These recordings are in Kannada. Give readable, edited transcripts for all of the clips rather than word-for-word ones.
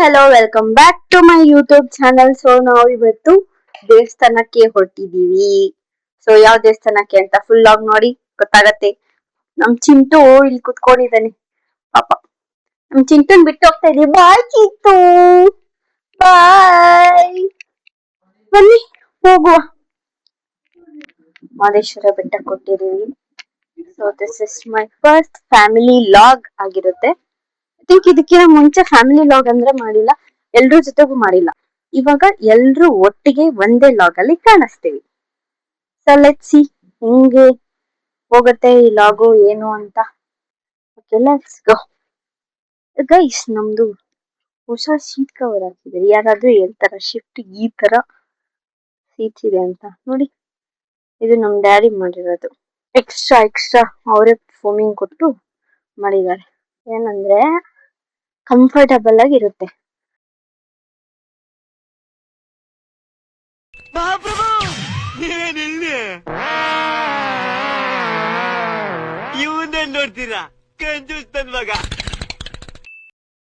Hello welcome back to my YouTube channel. So ನಾವು ಇವತ್ತು ದೇವಸ್ಥಾನಕ್ಕೆ ಹೊರಟಿದೀವಿ. ಸೊ ಯಾವ ದೇವಸ್ಥಾನಕ್ಕೆ ಅಂತ ಫುಲ್ ಆಗಿ ನೋಡಿ ಗೊತ್ತಾಗತ್ತೆ. ನಮ್ ಚಿಂಟು ಇಲ್ಲಿ ಕುತ್ಕೊಂಡಿದ್ದಾನೆ ಪಾಪ. ನಮ್ ಚಿಂಟುನ್ ಬಿಟ್ಟು ಹೋಗ್ತಾ ಇದೀವಿ. ಬಾಯ್ ಚಿಂಟು, ಬಾಯ್. ಬನ್ನಿ ಹೋಗುವ. ಮಾದೇಶ್ವರ ಬೆಟ್ಟ ಕೊಟ್ಟಿದೀವಿ. So this is my first family log ಆಗಿರುತ್ತೆ. ಐ ಥಿಂಕ್ ಇದಕ್ಕಿಂತ ಮುಂಚೆ ಫ್ಯಾಮಿಲಿ ಲಾಗ್ ಅಂದ್ರೆ ಮಾಡಿಲ್ಲ, ಎಲ್ರ ಜೊತೆಗೂ ಮಾಡಿಲ್ಲ. ಇವಾಗ ಎಲ್ರು ಒಟ್ಟಿಗೆ ಒಂದೇ ಲಾಗ್ ಅಲ್ಲಿ ಕಾಣಿಸ್ತೀವಿ. ಸೊ ಲೆಟ್ಸ್ ಸಿ ಹೆಂಗೆ ಹೋಗುತ್ತೆ ಈ ಲಾಗು ಏನು ಅಂತ. Okay let's go. ಗೈಸ್, ನಮ್ದು ಹೊಸ ಸೀಟ್ ಕವರ್ ಹಾಕಿದ್ರಿ. ಯಾರಾದ್ರೂ ಹೇಳ್ತಾರ ಶಿಫ್ಟ್ ಈ ತರ ಸೀಟ್ಸ್ ಇದೆ ಅಂತ? ನೋಡಿ, ಇದು ನಮ್ ಡ್ಯಾಡಿ ಮಾಡಿರೋದು. ಎಕ್ಸ್ಟ್ರಾ ಅವರೇ ಫೋಮಿಂಗ್ ಕೊಟ್ಟು ಮಾಡಿದ್ದಾರೆ. ಏನಂದ್ರೆ ಕಂಫರ್ಟಬಲ್ ಆಗಿರುತ್ತೆ.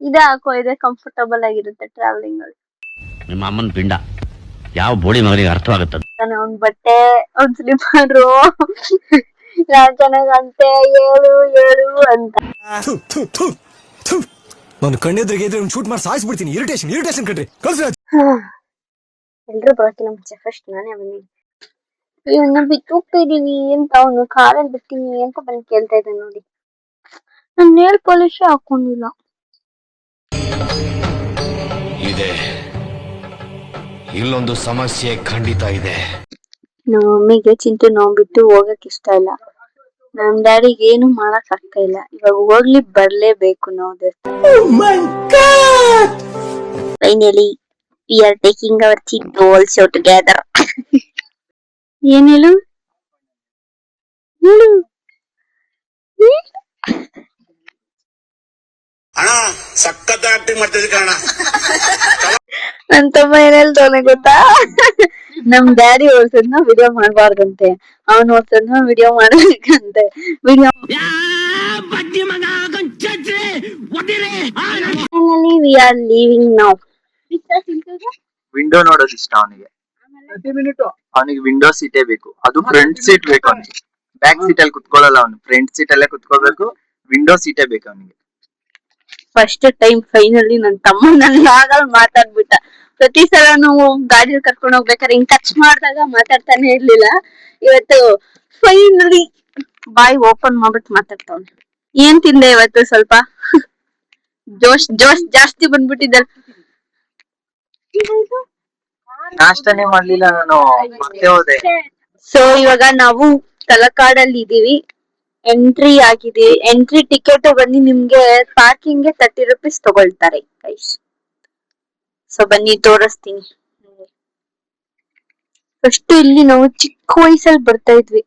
ಇದೇ ಹಾಕೋ, ಇದೆ ಕಂಫರ್ಟಬಲ್ ಆಗಿರುತ್ತೆ ಟ್ರಾವೆಲಿಂಗ್ ಅಲ್ಲಿ. ನಿಮ್ಮ ಅಮ್ಮನ ಪಿಂಡ ಯಾವ ಬೋಳಿ ಮಗನಿಗೆ ಅರ್ಥವಾಗುತ್ತದೆ. ಅವ್ನ್ ಬಟ್ಟೆ, ಅವ್ನ್ ಸ್ಲಿಪ್ಪರು ನಾನ್ ಚೆನ್ನಾಗಂತೆ ಹೇಳು ಹೇಳು ಅಂತ. ನಾನು ಕಣ್ಣೆದ್ರಿಗೆ ಶೂಟ್ ಮಾಡಿ ಸಾಯಿಸ್ಬಿಡ್ತೀನಿ. ಇರಿಟೇಷನ್ ಕಣ್ರಿ. ಎಲ್ರು ಬರೋಕಿನ ಮುಂಚೆ ಫಸ್ಟ್ ನಾನೇ ಬಂದಿದ್ದೀನಿ. ಇವನ್ನ ಬಿಟ್ಟು ಹೋಗ್ತಾ ಇದೀನಿ ಅಂತ, ಅವನು ಕಾರಲ್ಲಿ ಬಿಡ್ತೀನಿ ಅಂತ ಬಂದು ಕೇಳ್ತಾ ಇದ್ದಾನೆ. ನೋಡಿ, ನಾನು ನೇಲ್ ಪಾಲಿಶ್ ಹಾಕೊಂಡಿಲ್ಲ. ಇದೆ, ಇಲ್ಲೊಂದು ಸಮಸ್ಯೆ ಖಂಡಿತ ಇದೆ. ನಮ್ಮ ಮಮ್ಮಿಗೆ ಚಿಂಟು ನಾವು ಬಿಟ್ಟು ಹೋಗಕ್ ಇಷ್ಟ ಇಲ್ಲ. ನಮ್ ಡ್ಯಾಡಿಗೆ ಏನು ಮಾಡಕ್ ಆಗ್ತಾ ಇಲ್ಲ. ಇವಾಗ ಹೋಗ್ಲಿ ಬರ್ಲೇಬೇಕು ನಾವು. Finally we are taking our Chintu also together. ಏನ್ ಹೇಳು ಹೇಳು. ಸಖತ್ ಆಕ್ಟಿಂಗ್ ಮಾಡ್ತಿದ್ದೆ ಕಣ. ನನ್ ತಮ್ಮ ಏನ್ ಹೇಳ್ತವನೆ ಗೊತ್ತಾ? ನಮ್ ಡ್ಯಾಡಿ ಓಡ್ಸದ್ನ ವಿಡಿಯೋ ಮಾಡ್ಬಾರ್ದಂತೆ, ಅವನ್ ಓಡ್ಸದ್ನ ವಿಡಿಯೋ ಮಾಡ್ಬೇಕಂತೆ. Video finally we are leaving now. Window ನೋಡೋದು ಇಷ್ಟ ಅವನಿಗೆ. ವಿಂಡೋ ಸೀಟೇ ಬೇಕು, ಅದು ಫ್ರಂಟ್ ಸೀಟ್ ಬೇಕು ಅವನಿಗೆ. ಬ್ಯಾಕ್ ಸೀಟ್ ಅಲ್ಲಿ ಕುತ್ಕೊಳ್ಳಲ್ಲ ಅವನು, ಫ್ರಂಟ್ ಸೀಟ್ ಅಲ್ಲೇ ಕುತ್ಕೋಬೇಕು. ವಿಂಡೋ ಸೀಟೇ ಬೇಕು ಅವನಿಗೆ. ಫಸ್ಟ್ ಟೈಮ್ ಫೈನಲಿ ನನ್ ತಮ್ಮ ನನ್ ಆಗಲ್ ಮಾತಾಡ್ಬಿಟ್ಟ. ಪ್ರತಿ ಸಲ ನಾವು ಗಾಡಿಯಲ್ಲಿ ಕರ್ಕೊಂಡು ಹೋಗ್ಬೇಕಾದ್ರೆ ಹಿಂಗ್ ಟಚ್ ಮಾಡಿದಾಗ ಮಾತಾಡ್ತಾನೆ ಇರ್ಲಿಲ್ಲ. ಇವತ್ತು ಫೈನಲಿ ಬಾಯಿ ಓಪನ್ ಮಾಡ್ಬಿಟ್ಟು ಮಾತಾಡ್ತಾವ್. ಏನ್ ತಿಂದೆ ಇವತ್ತು? ಸ್ವಲ್ಪ ಜೋಶ್ ಜಾಸ್ತಿ ಬಂದ್ಬಿಟ್ಟಿದ್ದ. ನಾಷ್ಟನೇ ಮಾಡ್ಲಿಲ್ಲ ನಾನು, ಮತ್ತೆ ಹೋದೆ. ಸೊ ಇವಾಗ ನಾವು ತಲಕಾಡಲ್ಲಿ ಇದೀವಿ. ಎಂಟ್ರಿ ಆಗಿದೆ. ಎಂಟ್ರಿ ಟಿಕೆಟ್ ಬನ್ನಿ ನಿಮ್ಗೆ ಪಾರ್ಕಿಂಗ್ ಗೆ 30 ರೂಪೀಸ್ ತಗೊಳ್ತಾರೆ ಗೈಸ್. ಸೊ ಬನ್ನಿ ತೋರಿಸ್ತೀನಿ. ಫಸ್ಟ್ ಇಲ್ಲಿ ನಾವು ಚಿಕ್ಕ ವಯಸ್ಸಲ್ಲಿ ಬರ್ತಾ ಇದ್ವಿ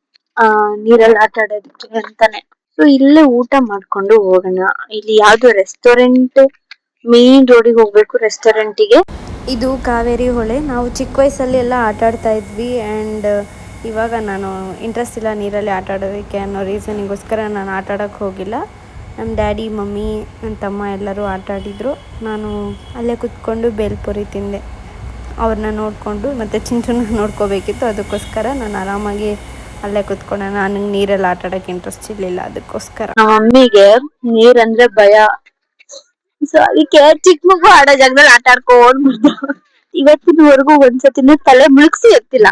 ನೀರಲ್ಲಿ ಆಟ ಆಡೋದಕ್ಕೆ ಅಂತಾನೆ. ಸೊ ಇಲ್ಲೇ ಊಟ ಮಾಡ್ಕೊಂಡು ಹೋಗೋಣ. ಇಲ್ಲಿ ಯಾವ್ದು ರೆಸ್ಟೋರೆಂಟ್, ಮೇನ್ ರೋಡಿಗೆ ಹೋಗ್ಬೇಕು ರೆಸ್ಟೋರೆಂಟಿಗೆ. ಇದು ಕಾವೇರಿ ಹೊಳೆ. ನಾವು ಚಿಕ್ಕ ವಯಸ್ಸಲ್ಲಿ ಎಲ್ಲ ಆಟ ಆಡ್ತಾ ಇದ್ವಿ. ಆ್ಯಂಡ್ ಇವಾಗ ನಾನು ಇಂಟ್ರೆಸ್ಟ್ ಇಲ್ಲ ನೀರಲ್ಲಿ ಆಟ ಆಡೋದಕ್ಕೆ ಅನ್ನೋ ರೀಸನಿಗೋಸ್ಕರ ನಾನು ಆಟ ಆಡೋಕ್ಕೆ ಹೋಗಿಲ್ಲ. ನಮ್ಮ ಡ್ಯಾಡಿ, ಮಮ್ಮಿ, ನನ್ನ ತಮ್ಮ ಎಲ್ಲರೂ ಆಟ ಆಡಿದರು. ನಾನು ಅಲ್ಲೇ ಕುತ್ಕೊಂಡು ಬೇಲ್ಪುರಿ ತಿಂದೆ. ಅವ್ರನ್ನ ನೋಡಿಕೊಂಡು ಮತ್ತು ಚಿಂಟುನ ನೋಡ್ಕೋಬೇಕಿತ್ತು. ಅದಕ್ಕೋಸ್ಕರ ನಾನು ಆರಾಮಾಗಿ ಅಲ್ಲೇ ಕುತ್ಕೊಂಡೆ. ನನಗೆ ನೀರಲ್ಲಿ ಆಟ ಆಡೋಕ್ಕೆ ಇಂಟ್ರೆಸ್ಟ್ ಇರಲಿಲ್ಲ, ಅದಕ್ಕೋಸ್ಕರ. ನಮ್ಮ ಮಮ್ಮಿಗೆ ನೀರಂದ್ರೆ ಭಯ. ಸೊ ಅದಕ್ಕೆ ಚಿಕ್ಕ ಮಗು ಆಡೋ ಜಾಗದಲ್ಲಿ ಆಟ ಆಡ್ಕೊಂಡು ಇವತ್ತಿನವರೆಗೂ ಒಂದ್ಸತಿನೂ ತಲೆ ಮುಳುಗ್ಸಿ ಎತ್ತಿಲ್ಲ.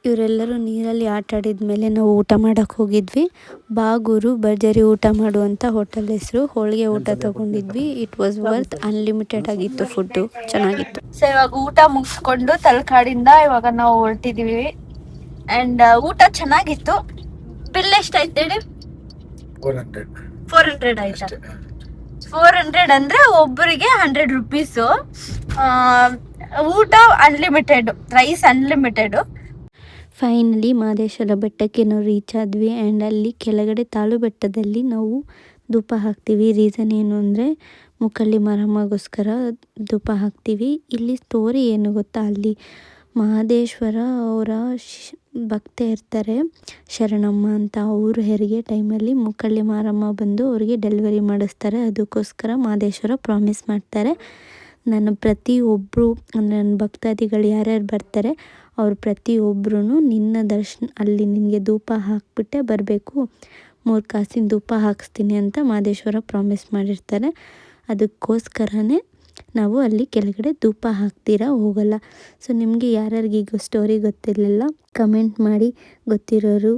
ಇವರೆಲ್ಲರೂ ನೀರಲ್ಲಿ ಆಟ ಆಡಿದ್ಮೇಲೆ ನಾವು ಊಟ ಮಾಡೋಕ್ಕೆ ಹೋಗಿದ್ವಿ. ಬಾಗೂರು ಭರ್ಜರಿ ಊಟ ಮಾಡುವಂಥ ಹೋಟೆಲ್ ಹೆಸರು. ಹೋಳಿಗೆ ಊಟ ತೊಗೊಂಡಿದ್ವಿ. It was worth. ಅನ್ಲಿಮಿಟೆಡ್ ಆಗಿತ್ತು ಫುಡ್ಡು, ಚೆನ್ನಾಗಿತ್ತು. ಸೊ ಇವಾಗ ಊಟ ಮುಗಿಸ್ಕೊಂಡು ತಲಕಾಡಿಂದ ಇವಾಗ ನಾವು ಹೊರಟಿದೀವಿ. ಅಂಡ್ ಊಟ ಚೆನ್ನಾಗಿತ್ತು. ಬಿಲ್ ಎಷ್ಟಾಯ್ತು ಹೇಳಿ? 400 ಆಯ್ತಾ? 400 ಅಂದ್ರೆ ಒಬ್ಬರಿಗೆ 100 ರೂಪೀಸು. ಊಟ unlimited, rice unlimited. Finally Mahadeshwara ಬೆಟ್ಟಕ್ಕೆ ನಾವು ರೀಚ್ ಆದ್ವಿ. ಆ್ಯಂಡ್ ಅಲ್ಲಿ ಕೆಳಗಡೆ ತಾಳು ಬೆಟ್ಟದಲ್ಲಿ ನಾವು ಧೂಪ ಹಾಕ್ತೀವಿ. ರೀಸನ್ ಏನು ಅಂದರೆ ಮುಕ್ಕಳ್ಳಿ ಮಾರಮ್ಮಗೋಸ್ಕರ ಧೂಪ ಹಾಕ್ತೀವಿ. ಇಲ್ಲಿ ಸ್ಟೋರಿ ಏನು ಗೊತ್ತಾ, ಅಲ್ಲಿ ಮಹದೇಶ್ವರ ಅವರ ಭಕ್ತೆ ಇರ್ತಾರೆ, ಶರಣಮ್ಮ ಅಂತ. ಅವರು ಹೆರಿಗೆ ಟೈಮಲ್ಲಿ ಮುಕ್ಕಳ್ಳಿ ಮಾರಮ್ಮ ಬಂದು ಅವರಿಗೆ ಡೆಲಿವರಿ ಮಾಡಿಸ್ತಾರೆ. ಅದಕ್ಕೋಸ್ಕರ ಮಹದೇಶ್ವರ ಪ್ರಾಮಿಸ್ ಮಾಡ್ತಾರೆ ನನ್ನ ಪ್ರತಿಯೊಬ್ಬರು ಅಂದರೆ ನನ್ನ ಭಕ್ತಾದಿಗಳು ಯಾರ್ಯಾರು ಬರ್ತಾರೆ ಅವ್ರು ಪ್ರತಿಯೊಬ್ಬರೂ ನಿನ್ನ ದರ್ಶನ ಅಲ್ಲಿ ನಿನಗೆ ಧೂಪ ಹಾಕಿಬಿಟ್ಟೆ ಬರಬೇಕು, 3 ಕಾಸಿನ ಧೂಪ ಹಾಕಿಸ್ತೀನಿ ಅಂತ ಮಹದೇಶ್ವರ ಪ್ರಾಮಿಸ್ ಮಾಡಿರ್ತಾರೆ. ಅದಕ್ಕೋಸ್ಕರನೇ ನಾವು ಅಲ್ಲಿ ಕೆಳಗಡೆ ಧೂಪ ಹಾಕ್ತೀರಾ ಹೋಗಲ್ಲ. ಸೊ ನಿಮಗೆ ಯಾರ್ಯಾರಿಗೆ ಈಗ ಸ್ಟೋರಿ ಗೊತ್ತಿರಲಿಲ್ಲ ಕಮೆಂಟ್ ಮಾಡಿ, ಗೊತ್ತಿರೋರು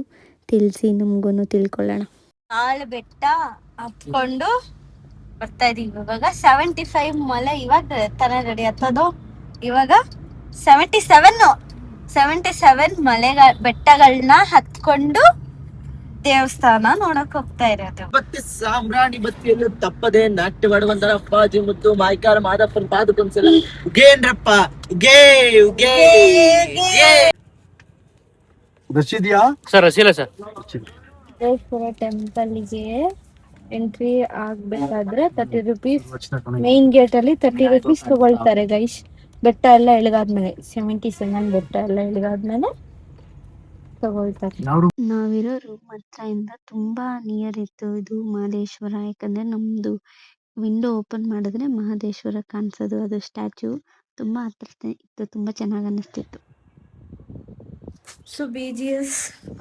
ತಿಳಿಸಿ, ನಮಗೂ ತಿಳ್ಕೊಳ್ಳೋಣ. ಆಳು ಬೆಟ್ಟ ಹತ್ಕೊಂಡು ಬರ್ತಾ ಇದೀವಿ. ಇವಾಗ 75 ಮಲೆ ಇವಾಗ ತರ ರೆಡಿ ಹತ್ತೋದು. ಇವಾಗ 77 ಬೆಟ್ಟಗಳನ್ನ ಹತ್ಕೊಂಡು ದೇವಸ್ಥಾನ ನೋಡಕ್ ಹೋಗ್ತಾ ಇರೋದು. ಮತ್ತೆ ಸಾಂಬ್ರಾಣಿ ಬತ್ತಿಯನ್ನು ತಪ್ಪದೆ ನಾಟ್ಯವಾಡುವಂತರ ಅಪ್ಪಾಜಿ ಮುತ್ತು ಮಾಯ್ಕಾರ ಮಾದಪ್ಪನ ಪಾದಕೊಂದ್ಸಲ ಉಗೇನ್ರಪ್ಪ ಉಗೇ ಉಗೇ ರಶೀದ್ಯಾ ಸರ್ ರಸೀಲ ಸರ್. ದೇವಸ್ಥಾನ ಟೆಂಪಲ್ಗೆ ಎಂಟ್ರಿ ಆಗ್ಬೇಕಾದ್ರೆ 30 ರೂಪೀಸ್ ಮೇನ್ ಗೇಟ್ ಅಲ್ಲಿ 30 ರೂಪೀಸ್ ತಗೊಳ್ತಾರೆ ಗೈಸ್. ಬೆಟ್ಟ ಎಲ್ಲ ಇಳಿಗಾದ್ಮೇಲೆ 77 ಬೆಟ್ಟ ಎಲ್ಲ ಇಳಿಗಾದ್ಮೇಲೆ ತಗೊಳ್ತಾರೆ. ನಾವಿರೋ ರೂಮ್ ಹತ್ರ ಇಂದ ತುಂಬಾ ನಿಯರ್ ಇತ್ತು ಇದು ಮಹದೇಶ್ವರ. ಯಾಕಂದ್ರೆ ನಮ್ದು ವಿಂಡೋ ಓಪನ್ ಮಾಡಿದ್ರೆ ಮಹದೇಶ್ವರ ಕಾಣಿಸೋದು. ಅದು ಸ್ಟ್ಯಾಚು ತುಂಬಾ ಹತ್ರ ಇತ್ತು, ತುಂಬಾ ಚೆನ್ನಾಗಿ ಅನ್ನಿಸ್ತಿತ್ತು. ಸೊ BGS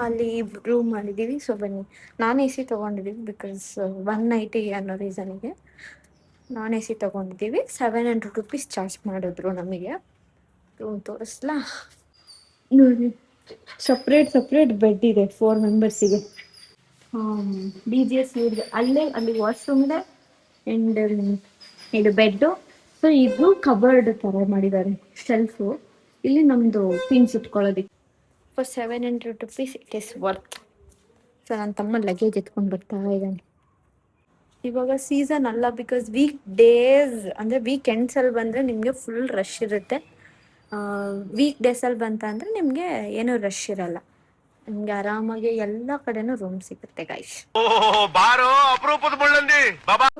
ಅಲ್ಲಿ ರೂಮ್ ಮಾಡಿದ್ದೀವಿ. ಸೊ ಬನ್ನಿ, ನಾನ್ AC ತೊಗೊಂಡಿದ್ದೀವಿ ಬಿಕಾಸ್ 1 ನೈಟ್ ಅನ್ನೋ ರೀಸನಿಗೆ ನಾನ್ AC ತೊಗೊಂಡಿದ್ದೀವಿ. 700 ರೂಪೀಸ್ ಚಾರ್ಜ್ ಮಾಡಿದ್ರು ನಮಗೆ. ರೂಮ್ ತೋರಿಸ್ಲಾ ನೋಡಿ, ಸಪ್ರೇಟ್ ಬೆಡ್ ಇದೆ 4 ಮೆಂಬರ್ಸಿಗೆ. BGS ಅಲ್ಲಿ ವಾಶ್ರೂಮ್ ಇದೆ ಆ್ಯಂಡ್ ಇದು ಬೆಡ್ಡು. ಸೊ ಇದು ಕಬರ್ಡ್ ಥರ ಮಾಡಿದ್ದಾರೆ, ಶೆಲ್ಫು. ಇಲ್ಲಿ ನಮ್ಮದು ಥಿಂಗ್ಸ್ ಇಟ್ಕೊಳ್ಳೋದಕ್ಕೆ. For 700 rupees it is worth. So ನನ್ನ ತಮ್ಮ ಲಗೇಜ್ ಎತ್ಕೊಂಡು ಬರ್ತಾ ಇದ್ದಾನೆ. ಇವಾಗ ಸೀಸನ್ ಅಲ್ಲ, ಬಿಕಾಸ್ ವೀಕ್ ಎಂಡ್ಸಲ್ಲಿ ಬಂದರೆ ನಿಮಗೆ ಫುಲ್ ರಶ್ ಇರುತ್ತೆ. ವೀಕ್ ಡೇಸಲ್ಲಿ ಬಂತ ನಿಮಗೆ ಏನೂ ರಶ್ ಇರಲ್ಲ. ನಿಮಗೆ ಆರಾಮಾಗಿ ಎಲ್ಲ ಕಡೆನೂ ರೂಮ್ ಸಿಗುತ್ತೆ ಗೈಸ್.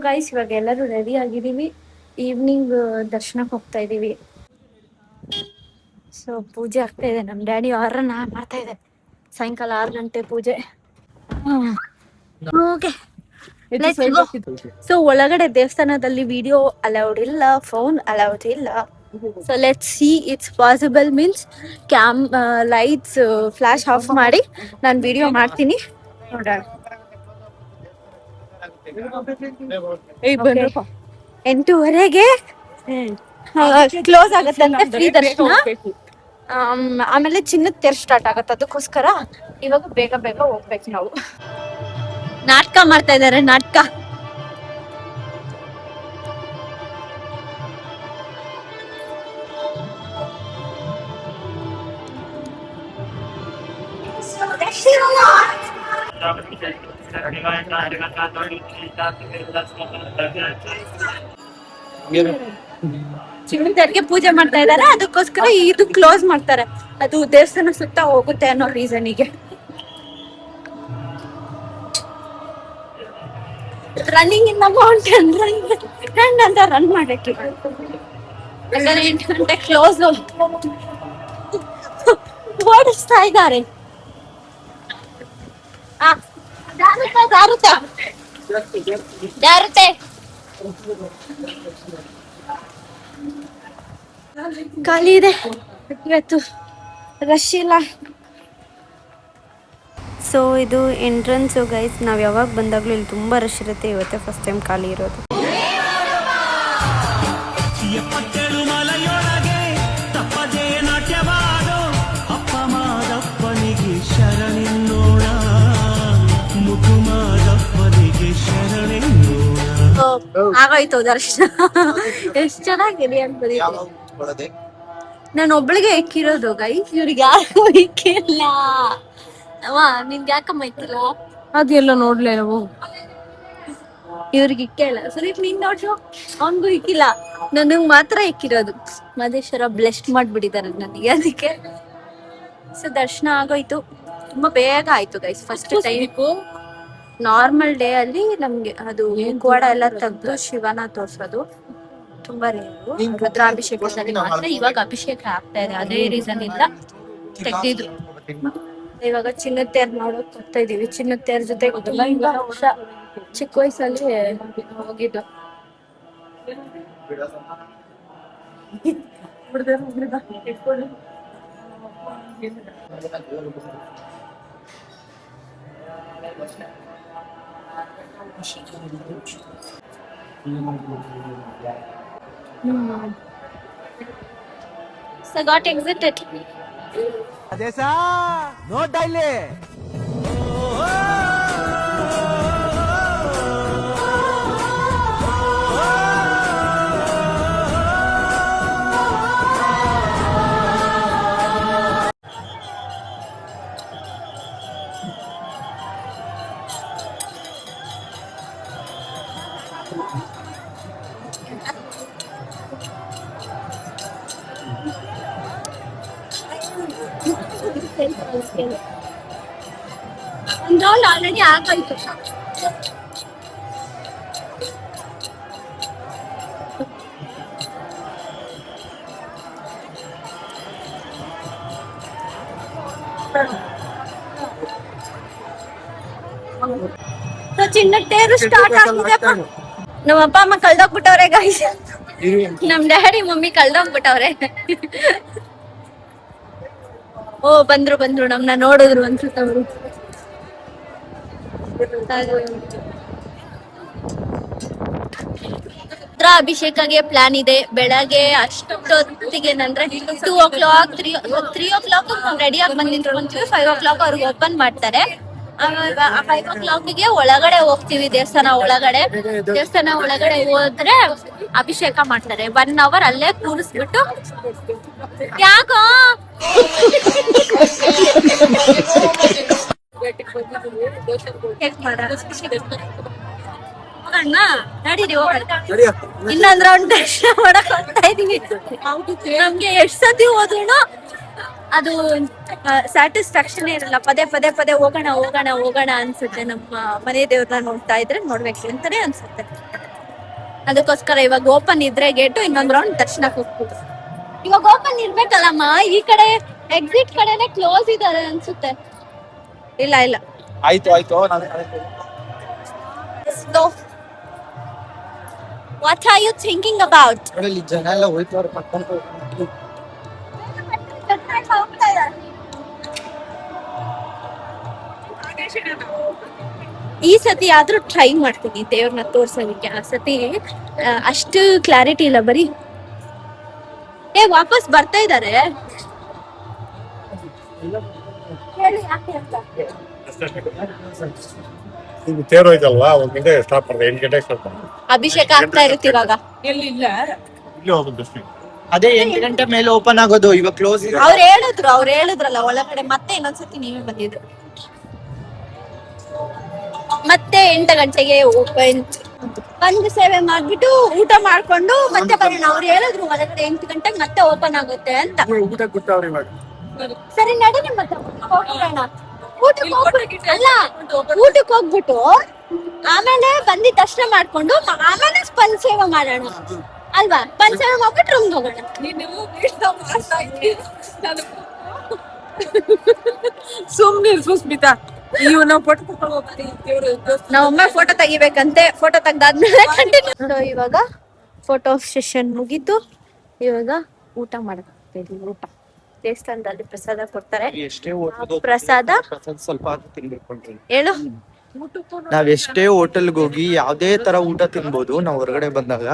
ಗೈಸ್ ಇವಾಗ ಎಲ್ಲರೂ ರೆಡಿ ಆಗಿದ್ದೀವಿ. ಈವ್ನಿಂಗ್ ದರ್ಶನಕ್ಕೆ ಹೋಗ್ತಾ ಇದ್ದೀವಿ. ಸೊ ಪೂಜೆ ಆಗ್ತಾ ಇದೆ. ನಮ್ಮ ಡ್ಯಾಡಿ ಆರನ್ನ ಮಾಡ್ತಾ ಇದೆ. ಸಾಯಂಕಾಲ 6 ಗಂಟೆ ಪೂಜೆ. ಓಕೆ, ಸೊ ಒಳಗಡೆ ದೇವಸ್ಥಾನದಲ್ಲಿ ವಿಡಿಯೋ ಅಲೌಡ್ ಇಲ್ಲ, ಫೋನ್ ಅಲೌಡ್ ಇಲ್ಲ. So let's see it's possible means lights flash of ಮಾಡಿ ನಾನು ವಿಡಿಯೋ ಮಾಡ್ತೀನಿ, ನೋಡೋಣ. 8:30ಗೆ ಕ್ಲೋಸ್ ಆಗುತ್ತೆ ಫ್ರೀ ದರ್ಶನ. ಆಮೇಲೆ ಚಿನ್ನದ ತೇರ್ ಸ್ಟಾರ್ಟ್ ಆಗತ್ತೆ. ಅದಕ್ಕೋಸ್ಕರ ಇವಾಗ ಬೇಗ ಹೋಗ್ಬೇಕು ನಾವು. ನಾಟಕ ಮಾಡ್ತಾ ಇದಾರೆ, ನಾಟಕ. ಚಿನ್ನದರಿಗೆ ಪೂಜೆ ಮಾಡ್ತಾ ಇದಾರೆ. ಅದಕ್ಕೋಸ್ಕರ ಇದು ಕ್ಲೋಸ್ ಮಾಡ್ತಾರೆ. ಅದು ದೇವಸ್ಥಾನ ಸುತ್ತ ಹೋಗುತ್ತೆ ಅನ್ನೋ ರೀಸನಿಗೆ. ರನ್ನಿಂಗ್ ಇನ್ ದ ಮೌಂಟೇನ್ ಅಂತ ರನ್ ಮಾಡಕ್ಕೆ. ಯಾಕಂದ್ರೆ 8 ಗಂಟೆ ಕ್ಲೋಸ್ ಓಡಿಸ್ತಾ ಇದ್ದಾರೆ. ಖಾಲಿ ಇದೆ ಇವತ್ತು, ರಶ್ ಇಲ್ಲ. ಸೊ ಇದು ಎಂಟ್ರೆನ್ಸು ಗೈಸ್. ನಾವು ಯಾವಾಗ ಬಂದಾಗಲೂ ಇಲ್ಲಿ ತುಂಬ ರಶ್ ಇರುತ್ತೆ. ಇವತ್ತೇ ಫಸ್ಟ್ ಟೈಮ್ ಖಾಲಿ ಇರೋದು. ಆಗೋಯ್ತು ದರ್ಶನ. ಎಷ್ಟು ಚೆನ್ನಾಗಿದೆ ಅನ್ಬೋದು. ನಾನು ಒಬ್ಳಿಗೆ ಇಕ್ಕಿರೋದು ಗೈಸ್, ಇವ್ರಿಗೆ ಯಾರು ಇಕ್ಕಿಲ್ಲ. ನಿನ್ಗೆ ಯಾಕಮ್ಮ ಇಕ್ಕಿಲ್ಲ? ಅದೆಲ್ಲ ನೋಡ್ಲೇ ನಾವು, ಇವ್ರಿಗೆ ಇಕ್ಕಿಲ್ಲ. ಸರಿ ನೀನ್ ನೋಡ್ರು, ಅವನ್ಗೂ ಇಕ್ಕಿಲ್ಲ, ನನಗ್ ಮಾತ್ರ ಇಕ್ಕಿರೋದು. ಮಹದೇಶ್ವರ ಬ್ಲೆಸ್ಟ್ ಮಾಡ್ಬಿಟ್ಟಿದ್ದಾರೆ ನನಗೆ, ಅದಕ್ಕೆ. ಸೊ ದರ್ಶನ ಆಗೋಯ್ತು, ತುಂಬಾ ಬೇಗ ಆಯ್ತು guys. First time normal day ಅಲ್ಲಿ ನಮ್ಗೆ ಅದು ಮುಖವಾಡ ಎಲ್ಲ ತೆಗ್ದು ಶಿವನ ತೋರ್ಸೋದು ತುಂಬಾ ರೇರು. ರುದ್ರಾಭಿಷೇಕದಲ್ಲಿ ಮಾತ್ರ ಇವಾಗ ಅಭಿಷೇಕ ಆಗ್ತಾ ಇದೆ. ಅದೇ ರೀಸನ್ ಇಂದ ತೆಗ್ದಿದ್ರು. ಇವಾಗ ಚಿನ್ನದ ತೇರ್ ನೋಡೋಕ್ ಹೋಗ್ತಾ ಇದೀವಿ. ಚಿನ್ನದ ತೇರ್ ಜೊತೆ ತುಂಬಾ ವರ್ಷ ಚಿಕ್ಕ ವಯಸ್ಸಲ್ಲಿ ಹೋಗಿದ್ದು. So got exited. ನೋಡ್ತಾ ಇಲ್ಲಿ ಒಂದು ರೌಂಡ್ ಆಲ್ರೆಡಿ ಆಗೋಯ್ತು. ಚಿನ್ನ ಟೇರು ಸ್ಟಾರ್ಟ್ ಆಗ್ತಿದೆಪ್ಪ. ನಮ್ಮ ಅಪ್ಪ ಅಮ್ಮ ಕಳ್ದೋಗ್ಬಿಟ್ಟವ್ರೆ ಗೈಸ್. ನಮ್ ಡ್ಯಾಡಿ ಮಮ್ಮಿ ಕಳ್ದೋಗ್ಬಿಟ್ಟವ್ರೆ. ಓ ಬಂದ್ರು ನಮ್ನ ನೋಡಿದ್ರು ಅನ್ಸುತ್ತ ಅವರು. ಅಭಿಷೇಕಗೆ ಪ್ಲಾನ್ ಇದೆ. ಬೆಳಗ್ಗೆ ಅಷ್ಟೊತ್ತಿಗೆ ಅಂದ್ರೆ 2 o'clock 3 o'clock ರೆಡಿ ಆಗಿ ಬಂದಿದ್ರು. 5 o'clock ಅವ್ರಿಗೆ ಓಪನ್ ಮಾಡ್ತಾರೆ. 5 o'clock ಗೆ ಒಳಗಡೆ ಹೋಗ್ತೀವಿ. ದೇವಸ್ಥಾನ ಒಳಗಡೆ ಹೋದ್ರೆ ಅಭಿಷೇಕ ಮಾಡ್ತಾರೆ. 1 hour ಅಲ್ಲೇ ಕೂರಿಸ್ಬಿಟ್ಟು ಯಾಕೋ ಹೋಗಣ್ಣ ನಡೀರಿ ಹೋಗೋಣ. ಇನ್ನೊಂದ್ ರೌಂಡ್ ದರ್ಶನ ಮಾಡಕ್ ಹೋಗ್ತಾ ಇದೀವಿ. ನಮ್ಗೆ ಎಷ್ಟ್ ಸತಿ ಹೋದ್ರೂ ಅದು ಸ್ಯಾಟಿಸ್ಫ್ಯಾಕ್ಷನ್ ಇರಲ್ಲ. ಪದೇ ಹೋಗೋಣ ಅನ್ಸುತ್ತೆ. ನಮ್ಮ ಮನೆ ದೇವ್ರನ್ನ ನೋಡ್ತಾ ಇದ್ರೆ ನೋಡ್ಬೇಕು ಅಂತಾನೆ ಅನ್ಸುತ್ತೆ. ಅದಕ್ಕೋಸ್ಕರ ಇವಾಗ ಓಪನ್ ಇದ್ರೆ ಗೇಟು ಇನ್ನೊಂದ್ ರೌಂಡ್ ದರ್ಶನಕ್ಕೆ ಹೋಗ್ಬೋದು. ಇವಾಗ ಓಪನ್ ಇರ್ಬೇಕಲ್ಲಮ್ಮ. ಈ ಕಡೆ ಎಕ್ಸಿಟ್ ಕಡೆನೆ ಕ್ಲೋಸ್ ಇದಾರೆ ಅನ್ಸುತ್ತೆ. ಇಲ್ಲ ಆಯ್ತು what are you thinking about? ಜನ ಎಲ್ಲ ಹೋಯ್ತವ್ರೆ ಪಟ್ಕೊಂಡು. ಈ ಸತಿ ಆದ್ರೂ ಟ್ರೈ ಮಾಡ್ತೀನಿ ದೇವ್ರನ್ನ ತೋರ್ಸೋದಕ್ಕೆ. ಆ ಸತಿ ಅಷ್ಟು ಕ್ಲಾರಿಟಿ ಇಲ್ಲ. ಬರೀ ವಾಪಸ್ ಬರ್ತಾ ಇದಾರೆ. ತೇರೋಯ್ತಲ್ವಾ, 1 ಗಂಟೆ ಸ್ಟಾಪ್ ಮಾಡಿದೆ, 8 ಗಂಟೆಗೆ ಸ್ಟಾಪ್ ಮಾಡಿದೆ. ಅಭಿಷೇಕ ಆಗ್ತಾ ಇರುತ್ತೆ ಇವಾಗ. ಇಲ್ಲಿ ಹೋಗೋದು ಅದೇ 8 ಗಂಟೆ ಮೇಲೆ ಓಪನ್ ಆಗೋದು. ಇವಾಗ ಕ್ಲೋಸ್. ಅವ್ರು ಹೇಳಿದ್ರಲ್ಲ ಒಳಗಡೆ. ಮತ್ತೆ ಇನ್ನೊಂದ್ಸತಿ ನೀವೇ ಬಂದಿದ್ರು. ಮತ್ತೆ 8 ಗಂಟೆಗೆ ಓಪನ್. ಬಂದು ಸೇವೆ ಮಾಡ್ಬಿಟ್ಟು ಊಟ ಮಾಡ್ಕೊಂಡು ಮತ್ತೆ ಬರೋಣ. ಅವ್ರು ಹೇಳಿದ್ರು ಒಳಗಡೆ 8 ಗಂಟೆಗೆ ಮತ್ತೆ ಓಪನ್ ಆಗುತ್ತೆ ಅಂತ. ಊಟ ಗೊತ್ತವ್ರ ಇವಾಗ. ಸರಿ ನಡೀರಿ ಮತ್ತೆ ಹೋಗೋಣ. ಊಟಕ್ಕೆ ಹೋಗ್ಬಿಟ್ಟು ಆಮೇಲೆ ಬಂದು ದರ್ಶನ ಮಾಡ್ಕೊಂಡು ಆಮೇಲೆ ಪಂಚ ಸೇವೆ ಮಾಡೋಣ ಅಲ್ವಾ? ಪಂಚ ಸೇವೆ ಮಾಡ್ಬಿಟ್ಟು ರೂಮ್ಗೆ ಹೋಗೋಣ. ಸುಮ್ನೆ ಸುಸ್ಮಿತಾ, ನಾವೊಮ್ಮೆ ಫೋಟೋ ತೆಗಿಬೇಕಂತೆ. ಫೋಟೋ ತೆಗ್ದಾದ್ಮೇಲೆ ಕಂಟಿನ್ಯೂ. ಇವಾಗ ಫೋಟೋ ಸೆಷನ್ ಮುಗೀತು. ಇವಾಗ ಊಟ ಮಾಡ್ತಿದೀವಿ. ಊಟ ದೇವಸ್ಥಾನದಲ್ಲಿ ಪ್ರಸಾದ ಕೊಡ್ತಾರೆ. ಪ್ರಸಾದ ಸ್ವಲ್ಪ ತಿನ್ಬೇಕು. ಹೇಳು. ನಾವ್ ಎಷ್ಟೇ ಹೋಟೆಲ್ಗೆ ಹೋಗಿ ಯಾವ್ದೇ ತರ ಊಟ ತಿನ್ಬೋದು, ನಾವ್ ಹೊರಗಡೆ ಬಂದಾಗ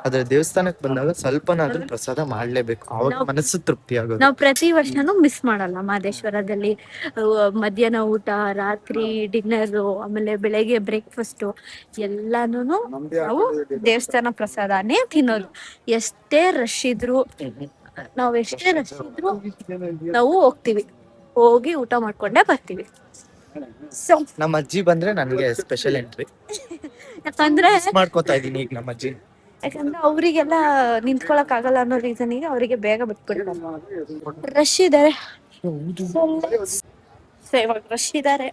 ಅದ್ರ ದೇವಸ್ಥಾನಕ್ ಬಂದಾಗ ಸ್ವಲ್ಪನಾದ್ರೂ ಪ್ರಸಾದ ಮಾಡ್ಲೇಬೇಕು. ಅವಾಗ ಮನಸ್ಸು ತೃಪ್ತಿ ಆಗೋದು. ನಾವು ಪ್ರತಿ ವರ್ಷನೂ ಮಿಸ್ ಮಾಡಲ್ಲ. ಮಹದೇಶ್ವರದಲ್ಲಿ ಮಧ್ಯಾಹ್ನ ಊಟ, ರಾತ್ರಿ ಡಿನ್ನರ್, ಆಮೇಲೆ ಬೆಳಗ್ಗೆ ಬ್ರೇಕ್ಫಾಸ್ಟ್ ಎಲ್ಲಾನು ನಾವು ದೇವಸ್ಥಾನ ಪ್ರಸಾದನೇ ತಿನ್ನೋದು. ಎಷ್ಟೇ ರಶ್ ಇದ್ರು ನಾವು ಹೋಗಿ ಊಟ ಮಾಡ್ಕೊಂಡೇ ಬರ್ತೀವಿ. ಸೊ ನಮ್ಮ ಅಜ್ಜಿ ಬಂದ್ರೆ ನನಗೆ ಸ್ಪೆಷಲ್ ಎಂಟ್ರಿ. ಯಾಕಂದ್ರೆ ಮಾಡ್ಕೋತಾ ಇದೀನಿ ಈಗ ನಮ್ಮ ಅಜ್ಜಿ. ಯಾಕಂದ್ರೆ ಅವರಿಗೆಲ್ಲ ನಿಂತ್ಕೊಳಕ್ ಆಗಲ್ಲ ಅನ್ನೋ ರೀಸನ್ಗೆ ಅವರಿಗೆ ಬೇಗ ಬಿಟ್ಬಿಡ್ತಾರೆ. ರಶ್ ಇದಾರೆ. ಇವಾಗ ರಶ್ ಇದಾರೆ.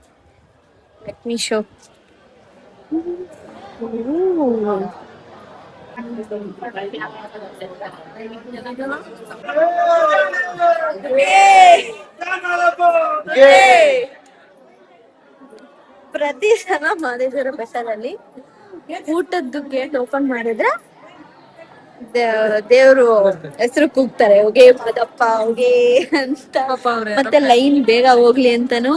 Let me show. ಪ್ರತಿ ಸಲ ಮಹದೇಶ್ವರ ಬೆಟ್ಟದಲ್ಲಿ ಊಟದ್ದು ಗೇಟ್ ಓಪನ್ ಮಾಡಿದ್ರೆ ದೇವ್ರು ಹೆಸರು ಕೂಗ್ತಾರೆ ಹೋಗೇ ಮಾದಪ್ಪ ಹೋಗೇ ಅಂತ. ಮತ್ತೆ ಲೈನ್ ಬೇಗ ಹೋಗ್ಲಿ ಅಂತಾನು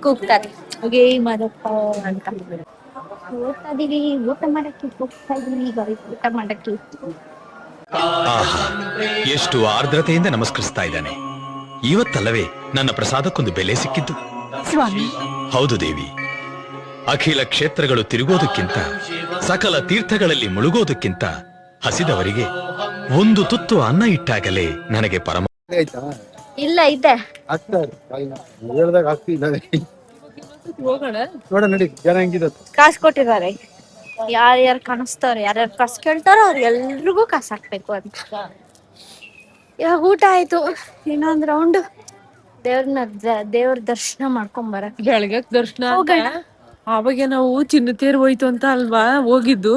ಕೂಗ್ತಾರೆ ಹೋಗೇ ಮಾದಪ್ಪ ಅಂತ. ಹೋಗ್ತಾ ಇದೀವಿ, ಊಟ ಮಾಡಕ್ಕೆ ಹೋಗ್ತಾ ಇದೀವಿ, ಈಗ ಊಟ ಮಾಡಕ್ಕೆ. ಆಹಾ, ಎಷ್ಟು ಆರ್ದ್ರತೆಯಿಂದ ನಮಸ್ಕರಿಸ್ತಾ ಇದ್ದಾನೆ. ಇವತ್ತಲ್ಲವೇ ನನ್ನ ಪ್ರಸಾದಕ್ಕೊಂದು ಬೆಲೆ ಸಿಕ್ಕಿದ್ದು. ಸ್ವಾಮಿ, ಹೌದು ದೇವಿ, ಅಖಿಲ ಕ್ಷೇತ್ರಗಳು ತಿರುಗೋದಕ್ಕಿಂತ, ಸಕಲ ತೀರ್ಥಗಳಲ್ಲಿ ಮುಳುಗೋದಕ್ಕಿಂತ ಹಸಿದವರಿಗೆ ಒಂದು ತುತ್ತು ಅನ್ನ ಇಟ್ಟಾಗಲೇ ನನಗೆ ಪರಮ. ಇಲ್ಲ ಇದೆ ಹೇಳ್ದಾಗ ಆಗ್ತಿಲ್ಲ ನೋಡ ನಡಿ ಜನ ಹೆಂಗಿದೆ. ಕಾಸು ಕೊಟ್ಟಿದ್ದಾರೆ, ಯಾರ್ಯಾರು ಕಾಣಿಸ್ತಾವ್ರೆ, ಯಾರ್ಯಾರು ಕಾಸು ಕೇಳ್ತಾರೋ ಅವ್ರು ಎಲ್ರಿಗೂ ಕಾಸು ಹಾಕ್ಬೇಕು ಅಂತ. ಇವಾಗ ಊಟ ಆಯ್ತು, ಇನ್ನೊಂದ್ ರೌಂಡ್ ದೇವ್ರ ದರ್ಶನ ಮಾಡ್ಕೊಂಡ್ ಬರ. ಬೆಳಗ್ಗೆ ದರ್ಶನ ಅವಾಗ ನಾವು ಚಿನ್ನ ತೇರು ಹೋಯ್ತು ಅಂತ ಅಲ್ವಾ ಹೋಗಿದ್ದು.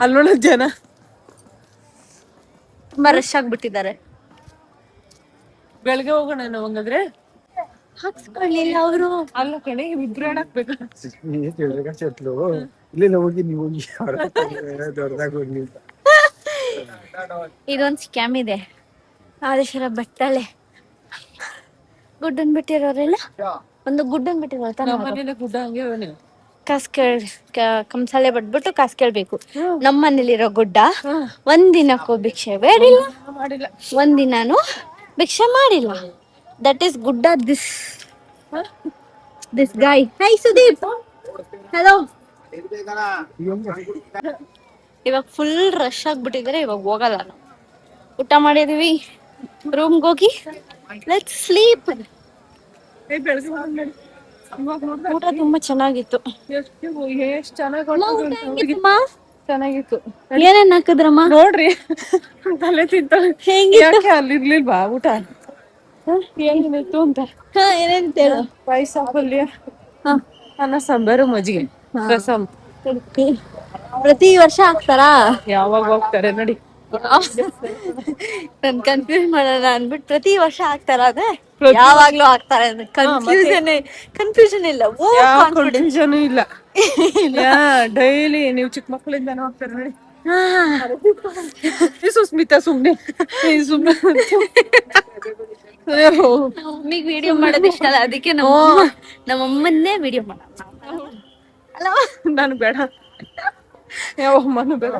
ಅಲ್ಲೋಳ ಜನ ತುಂಬಾ ರಶ್ ಆಗ್ಬಿಟ್ಟಿದ್ದಾರೆ. ಬೆಳಗ್ಗೆ ಹೋಗೋಣ ನಾವು ಹಂಗಾದ್ರೆ. ಹಾಕ್ಸ್ಕೊಳ್ಳಿಲ್ಲ ಅವರು. ಅಲ್ಲ ಕಣೆ, ಇಬ್ರು ಹಾಕ್ಬೇಕು. ಚೆಟ್ಲು ಇಲ್ಲೆಲ್ಲ ಹೋಗಿ ನೀವು ಹೋಗಿ ದೊಡ್ಡದಾಗ ಹೋಗಿ. ಇದೊಂದ್ ಸ್ಕ್ಯಾಮ್ ಇದೆ. ಆದೇಶರ ಬಟ್ಟಲೆ ಗುಡ್ಡನ್ ಬಿಟ್ಟಿರೋರೆಲ್ಲ ಒಂದು ಗುಡ್ಡನ್ ಬಿಟ್ಟಿರೋ ನಮ್ಮನೇಲೆ ಗುಡ್ಡ ಹಂಗೆ ಕಾಸ್ ಕಂಸಾಲೆ ಬಟ್ಬಿಟ್ಟು ಕಾಸ್ ಕೇಳ್ಬೇಕು. ನಮ್ಮ ಮನೇಲಿರೋ ಗುಡ್ಡ ಒಂದಿನಕ್ಕೂ ಭಿಕ್ಷೆ ಬೇಡಿಲ್ಲ, ಮಾಡಿಲ್ಲ. ಒಂದಿನಾನು ಭಿಕ್ಷೆ ಮಾಡಿಲ್ಲ. ದಟ್ ಈಸ್ ಗುಡ್ಡ. This guy. Hi Sudeep, hello. ಇವಾಗ ಫುಲ್ ರಶ್ ಆಗ್ಬಿಟ್ಟಿದ್ರೆ ಇವಾಗ ಹೋಗಲ್ಲ ನಾವು. ಊಟ ಮಾಡಿದೀವಿ, ರೂಮ್ಗೆ ಹೋಗಿ ಲೆಟ್ಸ್ ಸ್ಲೀಪ್. ಊಟ ತುಂಬಾ ಚೆನ್ನಾಗಿತ್ತು. ಎಷ್ಟ್ ಚೆನ್ನಾಗಿತ್ತು. ಏನೇನ್ ಹಾಕಿದ್ರಮ್ಮ ನೋಡ್ರಿ, ತಲೆ ತಿಂತಾಳೆ. ಯಾಕೆ ಅಲ್ಲಿ ಇರ್ಲಿಲ್ವಾ ಊಟ? ಏನಿತ್ತು ಅಂತ ಏನೇನ್ ಹೇಳು. ಪಾಯಸ, ಪಲ್ಯ, ಅನ್ನ ಸಾಂಬಾರು, ಮಜ್ಜಿಗೆ, ರಸಂ. ಪ್ರತಿ ವರ್ಷ ಹಾಕ್ತಾರಾ? ಯಾವಾಗ ಹೋಗ್ತಾರೆ ನೋಡಿ. ನನ್ ಕನ್ಫ್ಯೂಸ್ ಮಾಡೋಣ ಅನ್ಬಿಟ್ಟು ಪ್ರತಿ ವರ್ಷ ಹಾಕ್ತಾರ. ಅದೇ ಯಾವಾಗ್ಲೂ ಹಾಕ್ತಾರೆ. ಕನ್ಫ್ಯೂಷನ್ ಇಲ್ಲ, ಕನ್ಫ್ಯೂಷನ್ ಇಲ್ಲ. ಡೈಲಿ ನೀವು ಚಿಕ್ಕ ಮಕ್ಕಳಿಂದ ಹೋಗ್ತಾರೆ ನೋಡಿ. ಸುಸ್ಮಿತಾ ಸುಮ್ನೆ ಮಮ್ಮಿಗ್ ವಿಡಿಯೋ ಮಾಡೋದ್ ಇಷ್ಟ ಅಲ್ಲ, ಅದಕ್ಕೆ ನಮ್ಮಮ್ಮನ್ನೇ ವಿಡಿಯೋ ಮಾಡ. ನಾನು ಬೇಡ, ಯಾವ ಅಮ್ಮನೂ ಬೇಡ.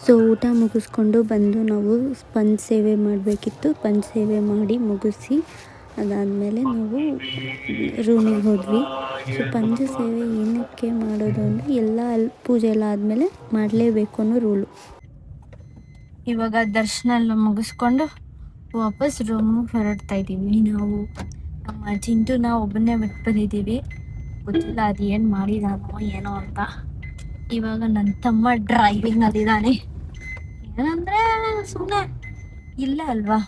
ಸೊ ಊಟ ಮುಗಿಸ್ಕೊಂಡು ಬಂದು ನಾವು ಪಂಚ್ ಸೇವೆ ಮಾಡಬೇಕಿತ್ತು. ಪಂಚ್ ಸೇವೆ ಮಾಡಿ ಮುಗಿಸಿ ಅದಾದಮೇಲೆ ನಾವು ರೂಮಿಗೆ ಹೋದ್ವಿ. ಸೊ ಪಂಚ ಸೇವೆ ಏನಕ್ಕೆ ಮಾಡೋದು ಅಂದರೆ ಎಲ್ಲ ಪೂಜೆ ಎಲ್ಲ ಆದಮೇಲೆ ಮಾಡಲೇಬೇಕು ಅನ್ನೋ ರೂಲು. ಇವಾಗ ದರ್ಶನ ಎಲ್ಲ ಮುಗಿಸ್ಕೊಂಡು ವಾಪಸ್ ರೂಮಿಗೆ ಹೊರಡ್ತಾ ಇದ್ದೀವಿ. ನಾವು ನಮ್ಮ ಚಿಂಟುನ ಒಬ್ಬನ್ನೇ ಬಿಟ್ಟು ಬಂದಿದ್ದೀವಿ. ಗೊತ್ತಿಲ್ಲ ಅದು ಏನು ಮಾಡಿದಾನೋ ಏನೋ ಅಂತ. ಇವಾಗ ನನ್ನ ತಮ್ಮ ಡ್ರೈವಿಂಗಲ್ಲಿದ್ದಾನೆ. ಏನಂದರೆ ಸುಮ್ಮನೆ ಇಲ್ಲ ಅಲ್ವಾ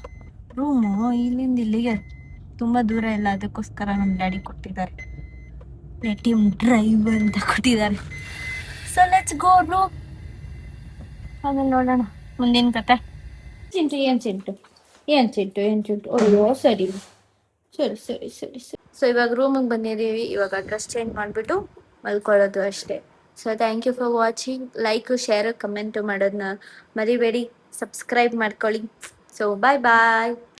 ರೂಮು, ಇಲ್ಲಿಂದ ಇಲ್ಲಿಗೆ ತುಂಬ ದೂರ ಇಲ್ಲ. ಅದಕ್ಕೋಸ್ಕರ ನಮ್ಮ ಡ್ಯಾಡಿ ಕೊಟ್ಟಿದ್ದಾರೆ, ಲೆಟ್ ಹಿಮ್ ಡ್ರೈವ್ ಅಂತ ಕೊಟ್ಟಿದ್ದಾರೆ. So let's go room. ಆಮೇಲೆ ನೋಡೋಣ ಮುಂದಿನ ಕತೆ. ಚಿಂಟು ಏನು ಚಿಂಟು ಅಯ್ಯೋ ಸರಿ ಸರಿ ಸರಿ ಸರಿ ಸರಿ. ಸೊ ಇವಾಗ ರೂಮಿಗೆ ಬಂದಿದ್ದೀವಿ. ಇವಾಗ ಡ್ರೆಸ್ ಚೇಂಜ್ ಮಾಡಿಬಿಟ್ಟು ಮಲ್ಕೊಳ್ಳೋದು ಅಷ್ಟೇ. So thank you for watching. Like, share, comment ಮಾಡೋದನ್ನ ಮರಿಬೇಡಿ. ಸಬ್ಸ್ಕ್ರೈಬ್ ಮಾಡ್ಕೊಳ್ಳಿ. ಸೊ ಬಾಯ್ ಬಾಯ್.